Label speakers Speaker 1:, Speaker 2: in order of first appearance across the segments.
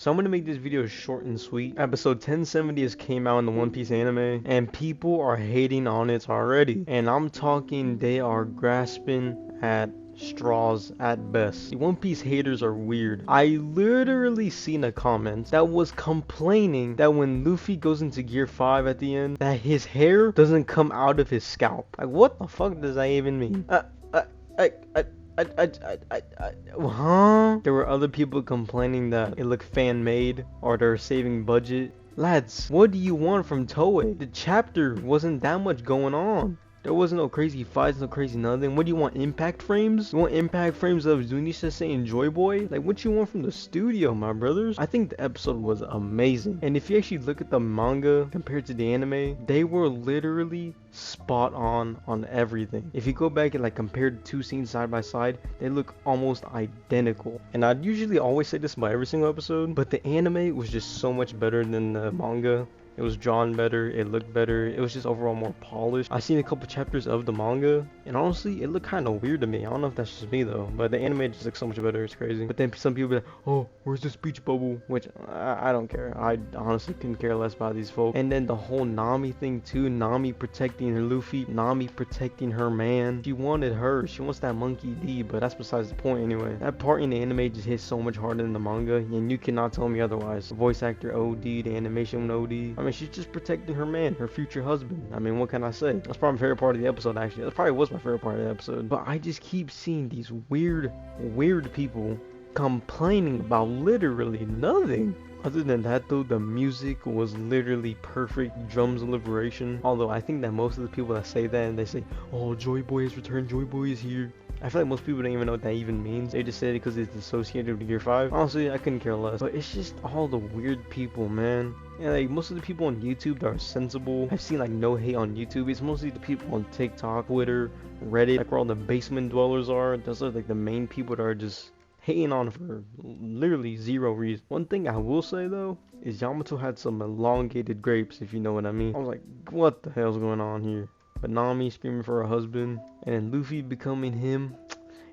Speaker 1: So I'm gonna make this video short and sweet. Episode 1070 has came out in the One Piece anime, and people are hating on it already. And I'm talking they are grasping at straws at best. The One Piece haters are weird. I literally seen a comment that was complaining that when Luffy goes into Gear 5 at the end, that his hair doesn't come out of his scalp. Like, what the fuck does that even mean? I, I, I, huh? There were other people complaining that it looked fan made or they're saving budget. Lads, what do you want from Toei? The chapter wasn't that much going on. There wasn't no crazy fights, no crazy nothing. What do you want, impact frames? You want impact frames of Zunisha saying Joy Boy? Like, what you want from the studio, my brothers? I think the episode was amazing. And if you actually look at the manga compared to the anime, they were literally spot on everything. If you go back and like compare the two scenes side by side, they look almost identical. And I'd usually always say this about every single episode, but the anime was just so much better than the manga. It was drawn better, it looked better, it was just overall more polished. I seen a couple chapters of the manga, and honestly, it looked kind of weird to me. I don't know if that's just me though, but the anime just looks so much better, it's crazy. But then some people be like, oh, where's the speech bubble? Which, I don't care. I honestly couldn't care less about these folks. And then the whole Nami thing too, Nami protecting her Luffy, Nami protecting her man. She wanted her, she wants that monkey D, but that's besides the point anyway. That part in the anime just hits so much harder than the manga, and you cannot tell me otherwise. The voice actor OD, the animation OD. I mean, she's just protecting her man, her future husband. I mean, what can I say? That's probably my favorite part of the episode, actually. That probably was my favorite part of the episode. But I just keep seeing these weird people complaining about literally nothing. Other than that though, the music was literally perfect. Drums of liberation. Although I think that most of the people that say that and they say, oh, Joy Boy has returned, Joy Boy is here, I feel like most people don't even know what that even means. They just say it because it's associated with Gear 5. Honestly, I couldn't care less. But it's just all the weird people, man. And like most of the people on YouTube that are sensible, I've seen like no hate on YouTube. It's mostly the people on TikTok, Twitter, Reddit, like where all the basement dwellers are. Those are like the main people that are just hating on for literally zero reason. One thing I will say though is Yamato had some elongated grapes, if you know what I mean. I was like, what the hell's going on here? But Nami screaming for her husband, and then Luffy becoming him.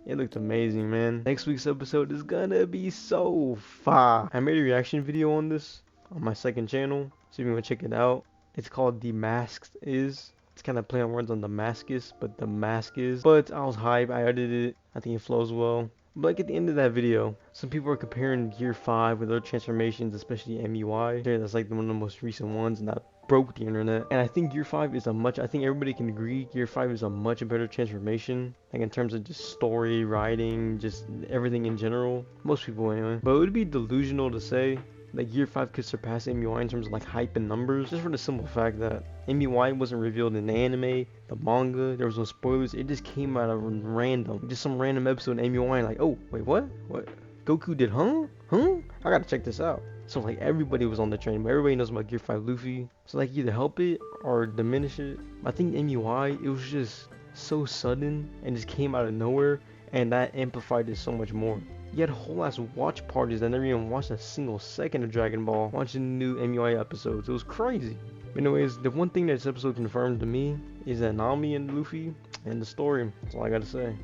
Speaker 1: It looked amazing, man. Next week's episode is gonna be so fire. I made a reaction video on this on my second channel, so if you want to check it out. It's called The Masked Is. It's kind of play on words on the Damascus, but the mask is. But I was hyped. I edited it. I think it flows well. But like at the end of that video, some people are comparing Gear 5 with other transformations, especially MUI. That's like one of the most recent ones, and that broke the internet. And I think Gear 5 is I think everybody can agree Gear 5 is a much better transformation. Like in terms of just story, writing, just everything in general. Most people anyway. But it would be delusional to say that Gear 5 could surpass MUI in terms of like hype and numbers, just for the simple fact that MUI wasn't revealed in the anime, the manga, there was no spoilers, it just came out of random, just some random episode in MUI, like, oh, wait, what? Goku did, huh? I gotta check this out. So like everybody was on the train, but everybody knows about Gear 5 Luffy, so like either help it or diminish it. I think MUI, it was just so sudden and just came out of nowhere, and that amplified it so much more. You had whole ass watch parties that never even watched a single second of Dragon Ball watching new MUI episodes. It was crazy. But anyways, the one thing that this episode confirmed to me is that Nami and Luffy and the story. That's all I gotta say.